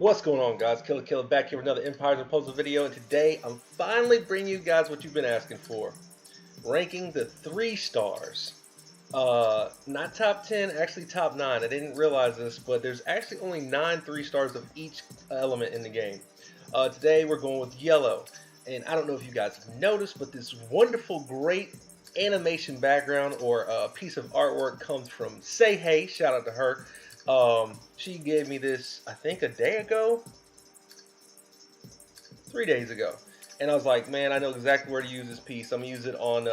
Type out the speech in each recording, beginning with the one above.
What's going on, guys? Killer back here with another Empires of Puzzle video, and today I'm finally bringing you guys what you've been asking for. Ranking the 3 stars. Not top 10, actually top 9. I didn't realize this, but there's actually only 9 3 stars of each element in the game. Today we're going with yellow, and I don't know if you guys have noticed, but this wonderful, great animation background or piece of artwork comes from Say Hey. Shout out to her. She gave me this, I think, a day ago, 3 days ago, and I was like, man, I know exactly where to use this piece. I'm gonna use it on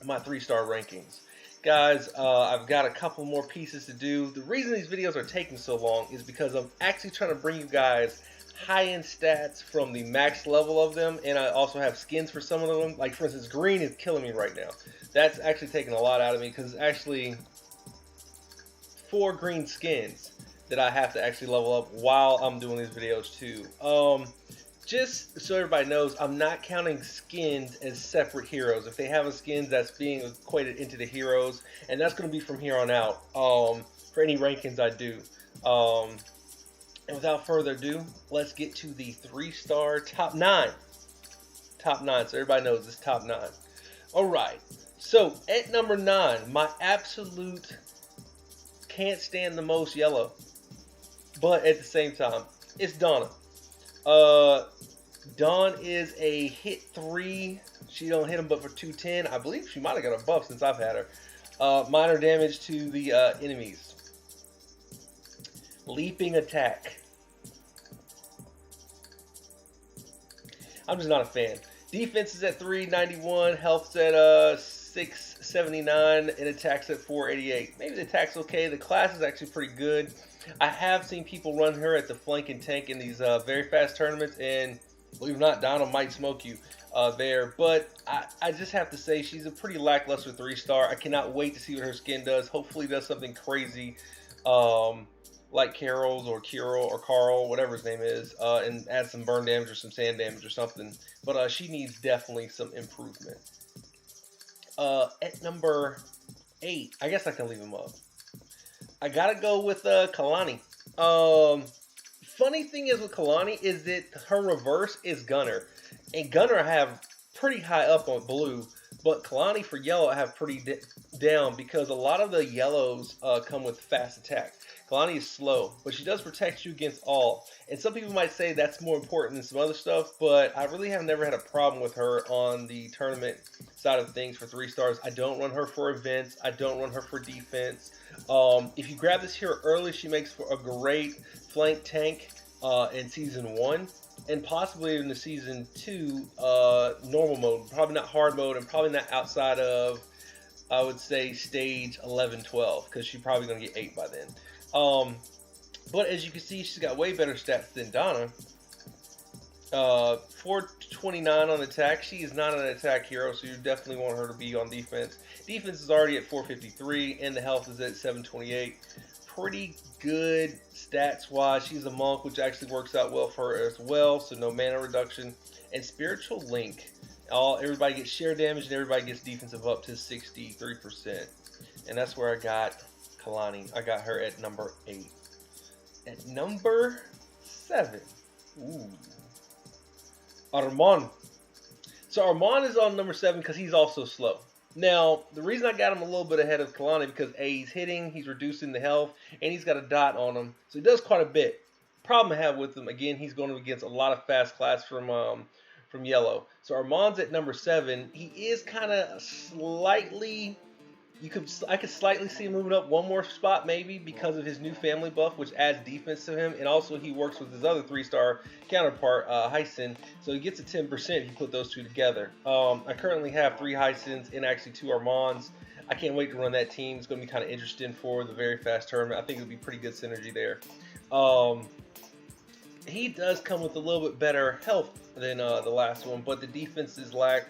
my 3-star rankings, guys. I've got a couple more pieces to do. The reason these videos are taking so long is because I'm actually trying to bring you guys high-end stats from the max level of them, and I also have skins for some of them. Like, for instance, green is killing me right now. That's actually taking a lot out of me because it's actually 4 green skins that I have to actually level up while I'm doing these videos too. Just so everybody knows, I'm not counting skins as separate heroes. If they have a skin, that's being equated into the heroes, and that's going to be from here on out for any rankings I do. And without further ado, let's get to the 3-star top 9. Top 9, so everybody knows it's top 9. Alright, so at number 9, my absolute can't stand the most yellow, but at the same time, it's Donna. Dawn is a hit 3. She don't hit him but for 210. I believe she might have got a buff since I've had her. Minor damage to the enemies. Leaping attack. I'm just not a fan. Defense is at 391. Health's at 679, and attacks at 488. Maybe the attack's okay. The class is actually pretty good. I have seen people run her at the flank and tank in these very fast tournaments, and believe it or not, Donna might smoke you there. But I just have to say she's a pretty lackluster 3-star. I cannot wait to see what her skin does. Hopefully it does something crazy like Carol's or Kirill or Carl, whatever his name is, and add some burn damage or some sand damage or something. But she needs definitely some improvement. At number 8, I guess I can leave him up. I gotta go with Kalani. Funny thing is with Kalani is that her reverse is Gunner, and Gunner I have pretty high up on blue, but Kalani for yellow I have pretty down because a lot of the yellows come with fast attack. Kalani is slow, but she does protect you against all. And some people might say that's more important than some other stuff, but I really have never had a problem with her on the tournament side of things for 3 stars. I don't run her for events. I don't run her for defense. If you grab this hero early, she makes for a great flank tank in Season 1. And possibly in the Season 2 normal mode. Probably not hard mode, and probably not outside of, I would say, stage 11, 12, because she's probably going to get 8 by then. But as you can see, she's got way better stats than Donna. 429 on attack. She is not an attack hero, so you definitely want her to be on defense. Defense is already at 453, and the health is at 728. Pretty good stats-wise. She's a monk, which actually works out well for her as well, so no mana reduction. And Spiritual Link. Everybody gets share damage, and everybody gets defensive up to 63%. And that's where I got Kalani. I got her at number 8. At number 7, ooh, Armand. So Armand is on number 7 because he's also slow. Now, the reason I got him a little bit ahead of Kalani because A, he's hitting, he's reducing the health, and he's got a dot on him, so he does quite a bit. Problem I have with him, again, he's going against a lot of fast class from yellow. So Armand's at number 7. He is kind of slightly. I could slightly see him moving up one more spot maybe because of his new family buff, which adds defense to him, and also he works with his other 3-star counterpart, Hyson, so he gets a 10% if you put those two together. I currently have 3 Hysons and actually 2 Armands. I can't wait to run that team. It's going to be kind of interesting for the very fast tournament. I think it'll be pretty good synergy there. He does come with a little bit better health than the last one, but the defense is lack.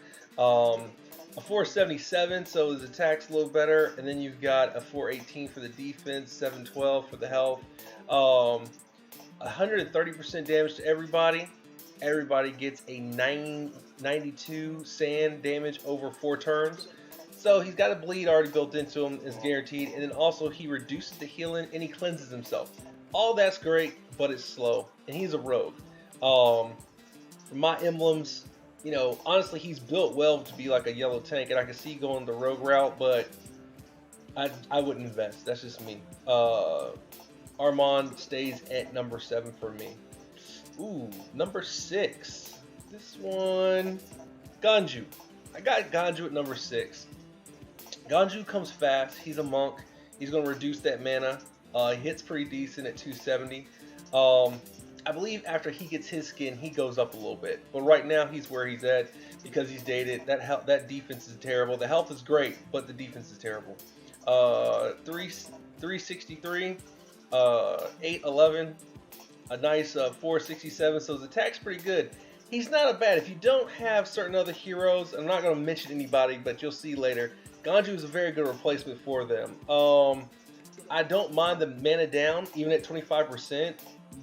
A 477, so his attack's a little better, and then you've got a 418 for the defense, 712 for the health, 130% damage to everybody. Everybody gets a 92 sand damage over 4 turns. So he's got a bleed already built into him, is guaranteed, and then also he reduces the healing and he cleanses himself. All that's great, but it's slow, and he's a rogue. Um, my emblems, you know, honestly, he's built well to be like a yellow tank, and I can see going the rogue route, but I wouldn't invest. That's just me. Armand stays at number 7 for me. Ooh, number 6. This one, Ganju. I got Ganju at number 6. Ganju comes fast. He's a monk. He's going to reduce that mana. He hits pretty decent at 270. I believe after he gets his skin, he goes up a little bit. But right now, he's where he's at because he's dated. That defense is terrible. The health is great, but the defense is terrible. 363, 811, a nice 467. So his attack's pretty good. He's not a bad. If you don't have certain other heroes, I'm not going to mention anybody, but you'll see later. Ganju is a very good replacement for them. I don't mind the mana down, even at 25%,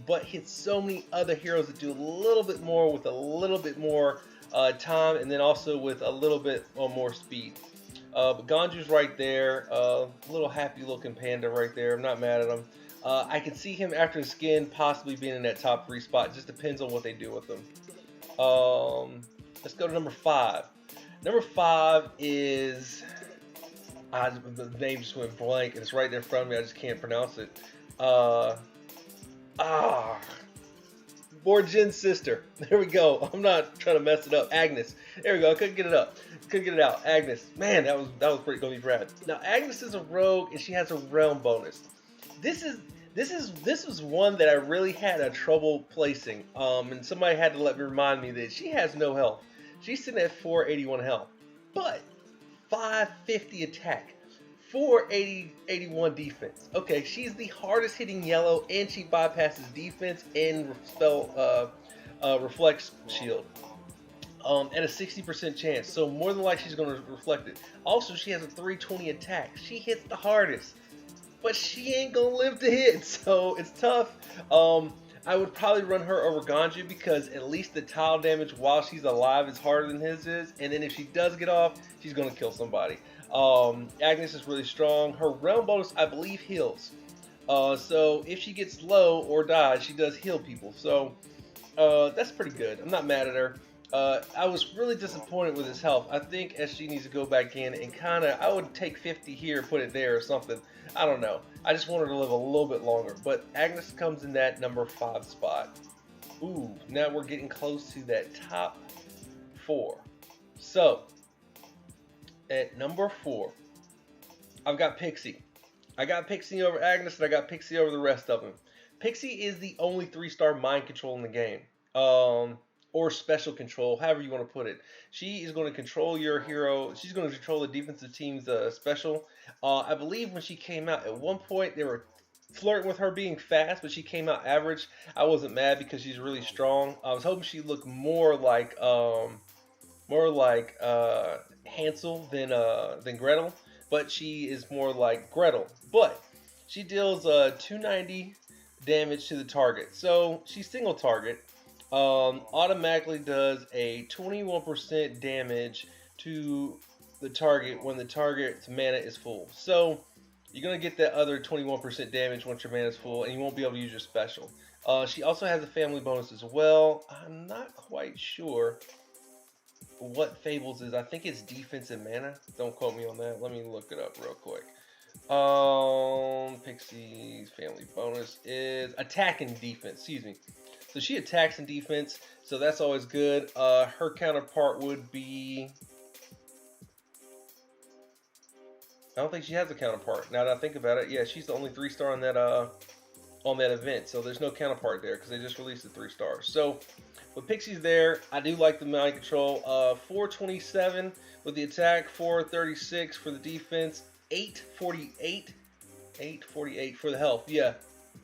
but hits so many other heroes that do a little bit more with a little bit more time, and then also with a little bit more speed. But Ganju's right there, little happy looking panda right there. I'm not mad at him. I can see him after his skin possibly being in that top 3 spot. It just depends on what they do with him. Let's go to number 5. Number 5 is... the name just went blank, and it's right there in front of me. I just can't pronounce it. Borjin's sister. There we go. I'm not trying to mess it up. Agnes. There we go. I couldn't get it up. Couldn't get it out. Agnes. Man, that was pretty gonna be rad. Now Agnes is a rogue, and she has a realm bonus. This was one that I really had a trouble placing. And somebody had to remind me that she has no health. She's sitting at 481 health, but 550 attack, 481 defense. Okay, she's the hardest hitting yellow, and she bypasses defense and reflects shield at a 60% chance. So more than likely she's going to reflect it. Also, she has a 320 attack. She hits the hardest, but she ain't going to live to hit, so it's tough. I would probably run her over Ganju because at least the tile damage while she's alive is harder than his is. And then if she does get off, she's going to kill somebody. Agnes is really strong. Her realm bonus, I believe, heals. So if she gets low or dies, she does heal people. So that's pretty good. I'm not mad at her. I was really disappointed with his health. I think SG needs to go back in and I would take 50 here, put it there or something. I don't know. I just want her to live a little bit longer. But Agnes comes in that number 5 spot. Ooh, now we're getting close to that top 4. So, at number 4, I've got Pixie. I got Pixie over Agnes, and I got Pixie over the rest of them. Pixie is the only 3-star mind control in the game. Or special control, however you want to put it. She is going to control your hero. She's going to control the defensive team's special. I believe when she came out, at one point they were flirting with her being fast, but she came out average. I wasn't mad because she's really strong. I was hoping she looked more like Hansel than Gretel, but she is more like Gretel. But she deals 290 damage to the target, so she's single target. Automatically does a 21% damage to the target when the target's mana is full. So you're going to get that other 21% damage once your mana is full, and you won't be able to use your special. She also has a family bonus as well. I'm not quite sure what Fables is. I think it's defense and mana. Don't quote me on that. Let me look it up real quick. Pixie's family bonus is attack and defense. Excuse me. So she attacks in defense, so that's always good. Her counterpart would be... I don't think she has a counterpart. Now that I think about it, yeah, she's the only 3-star on that event, so there's no counterpart there because they just released the 3 stars. So, but Pixie's there. I do like the mind control. 427 with the attack, 436 for the defense, 848 for the health. Yeah,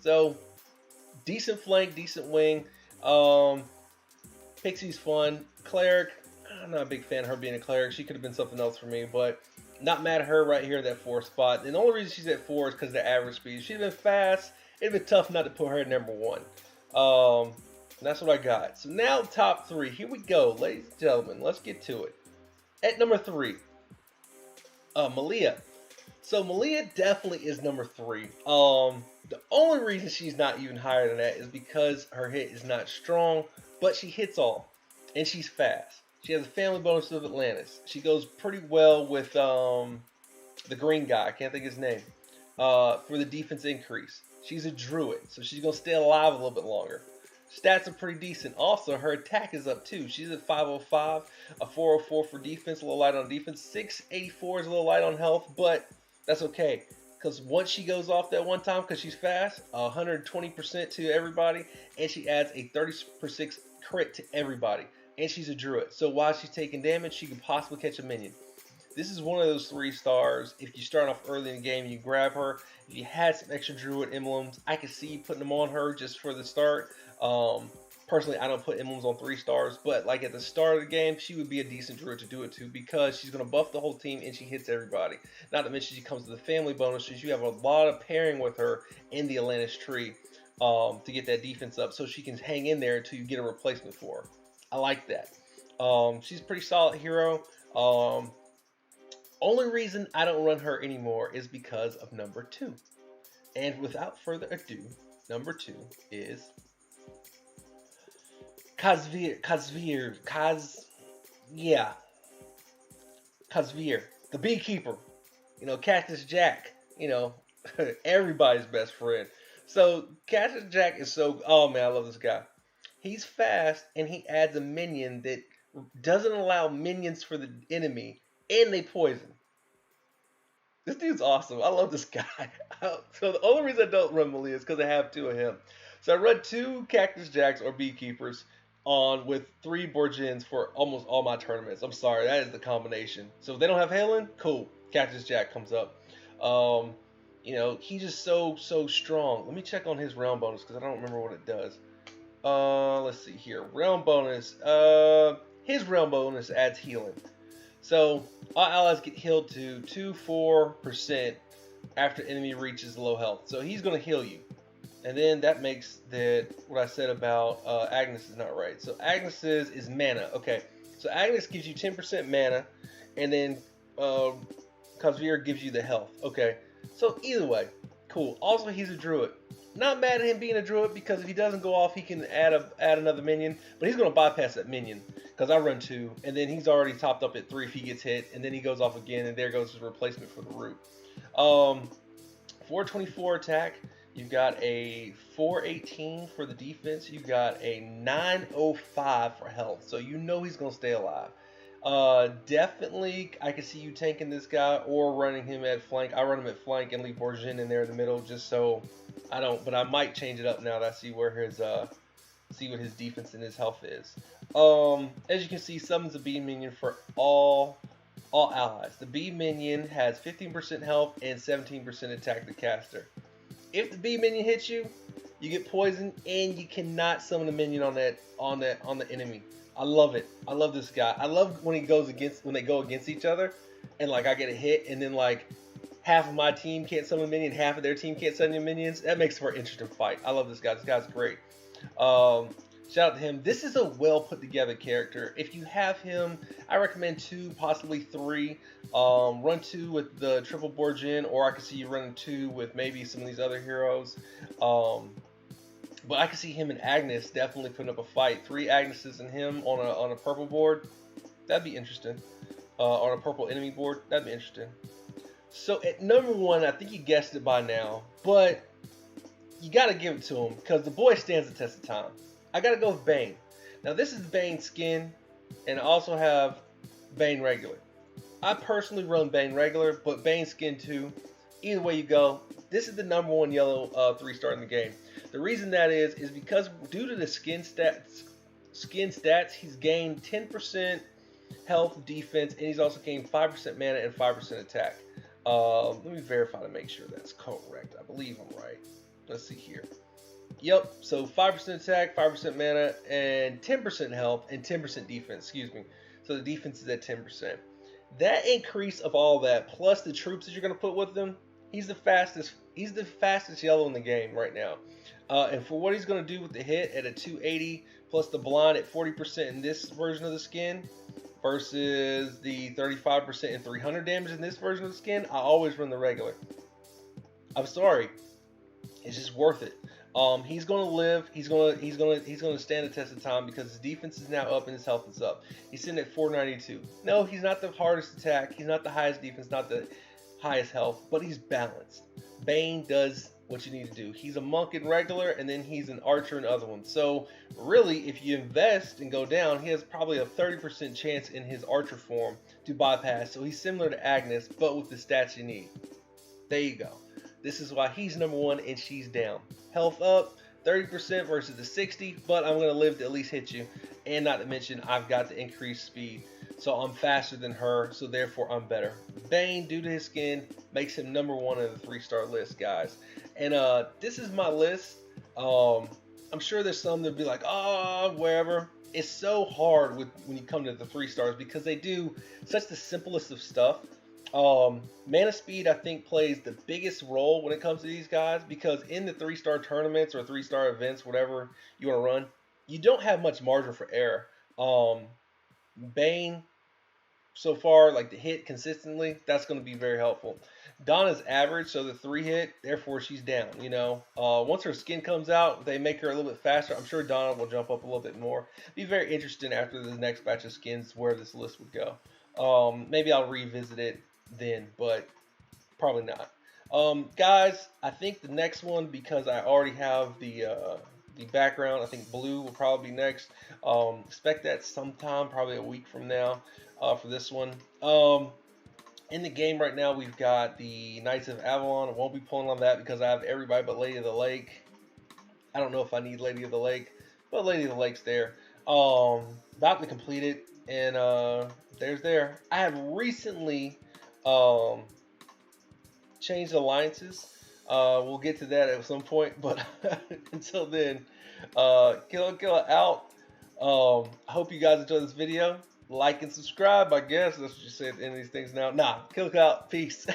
so... decent flank, decent wing. Pixie's fun. Cleric, I'm not a big fan of her being a cleric. She could have been something else for me, but not mad at her right here at that 4th spot. And the only reason she's at 4 is because of the average speed. If she'd been fast, it'd been tough not to put her at number 1. And that's what I got. So now top 3. Here we go, ladies and gentlemen. Let's get to it. At number 3, Malia. So Malia definitely is number 3. The only reason she's not even higher than that is because her hit is not strong, but she hits all, and she's fast. She has a family bonus of Atlantis. She goes pretty well with the green guy. I can't think of his name. For the defense increase. She's a druid, so she's gonna stay alive a little bit longer. Stats are pretty decent. Also, her attack is up too. She's at 505, a 404 for defense, a little light on defense. 684 is a little light on health, but that's okay. Because once she goes off that one time, because she's fast, 120% to everybody, and she adds a 30% crit to everybody. And she's a druid, so while she's taking damage, she can possibly catch a minion. This is one of those 3 stars. If you start off early in the game, you grab her. If you had some extra druid emblems, I can see you putting them on her just for the start. Personally, I don't put emblems on 3 stars, but like at the start of the game, she would be a decent druid to do it to because she's going to buff the whole team and she hits everybody. Not to mention she comes with the family bonuses. You have a lot of pairing with her in the Atlantis tree to get that defense up so she can hang in there until you get a replacement for her. I like that. She's a pretty solid hero. Only reason I don't run her anymore is because of number 2. And without further ado, number 2 is Kazvir, the beekeeper. Cactus Jack, everybody's best friend. So Cactus Jack is oh man, I love this guy. He's fast and he adds a minion that doesn't allow minions for the enemy and they poison. This dude's awesome. I love this guy. So the only reason I don't run Malia is because I have 2 of him. So I run 2 Cactus Jacks or Beekeepers on with 3 Borgins for almost all my tournaments. I'm sorry, that is the combination. So if they don't have Halen, cool. Cactus Jack comes up. He's just so strong. Let me check on his realm bonus because I don't remember what it does. Let's see here. Realm bonus. His realm bonus adds healing. So all allies get healed to 2-4% after enemy reaches low health. So he's going to heal you. And then that makes that what I said about Agnes is not right. So Agnes's is mana. Okay. So Agnes gives you 10% mana. And then Kazvir gives you the health. Okay. So either way. Cool. Also, he's a druid. Not mad at him being a druid because if he doesn't go off, he can add another minion. But he's going to bypass that minion because I run 2. And then he's already topped up at 3 if he gets hit. And then he goes off again. And there goes his replacement for the root. 424 attack. You've got a 418 for the defense. You've got a 905 for health. So he's going to stay alive. Definitely, I can see you tanking this guy or running him at flank. I run him at flank and leave Borgin in there in the middle just so I don't. But I might change it up now that I see where see what his defense and his health is. As you can see, summons a bee minion for all allies. The bee minion has 15% health and 17% attack to caster. If the bee minion hits you, you get poisoned and you cannot summon a minion on the enemy. I love it. I love this guy. I love when they go against each other and like I get a hit and then like half of my team can't summon a minion, half of their team can't summon minions. That makes for an interesting fight. I love this guy. This guy's great. Shout out to him. This is a well put together character. If you have him, I recommend 2, possibly 3. Run 2 with the triple Borgin, or I can see you running 2 with maybe some of these other heroes. But I can see him and Agnes definitely putting up a fight. 3 Agneses and him on a purple board. That'd be interesting. On a purple enemy board. That'd be interesting. So at number 1, I think you guessed it by now, but you got to give it to him because the boy stands the test of time. I got to go with Bane. Now this is Bane Skin, and I also have Bane Regular. I personally run Bane Regular, but Bane Skin too. Either way you go, this is the number 1 yellow 3-star in the game. The reason that is because due to the skin stats, he's gained 10% health, defense, and he's also gained 5% mana and 5% attack. Let me verify to make sure that's correct. I believe I'm right. Let's see here. Yep, so 5% attack, 5% mana, and 10% health, and 10% defense, excuse me. So the defense is at 10%. That increase of all that, plus the troops that you're going to put with them, he's the fastest yellow in the game right now. And for what he's going to do with the hit at a 280, plus the blind at 40% in this version of the skin, versus the 35% and 300 damage in this version of the skin, I always run the regular. I'm sorry. It's just worth it. He's gonna live. He's gonna stand the test of time because his defense is now up and his health is up. He's sitting at 492. No, he's not the hardest attack. He's not the highest defense. Not the highest health, but he's balanced. Bane does what you need to do. He's a monk in regular, and then he's an archer in other ones. So really, if you invest and go down, he has probably a 30% chance in his archer form to bypass. So he's similar to Agnes, but with the stats you need. There you go. This is why he's number one and she's down. Health up, 30% versus the 60, but I'm going to live to at least hit you. And not to mention, I've got the increased speed. So I'm faster than her, so therefore I'm better. Bane, due to his skin, makes him number one in the 3-star list, guys. And this is my list. I'm sure there's some that'll be like, oh, wherever. It's so hard when you come to the 3 stars because they do such the simplest of stuff. Mana speed, I think, plays the biggest role when it comes to these guys because in the 3-star tournaments or 3-star events, whatever you want to run, you don't have much margin for error. Bane, so far, like the hit consistently, that's going to be very helpful. Donna's average, so the 3 hit, therefore she's down, you know. Once her skin comes out, they make her a little bit faster. I'm sure Donna will jump up a little bit more. Be very interesting after the next batch of skins where this list would go. Maybe I'll revisit it then, but probably not. Guys, I think the next one, because I already have the background, I think blue will probably be next. Expect that sometime, probably a week from now, for this one. In the game right now, we've got the Knights of Avalon. I won't be pulling on that because I have everybody but Lady of the Lake. I don't know if I need Lady of the Lake, but Lady of the Lake's there. About to complete it, and there's there. I have recently changed alliances. We'll get to that at some point, but until then, Killer out. I hope you guys enjoyed this video. Like and subscribe, I guess. That's what you said in these things now. Nah, Killer out. Peace.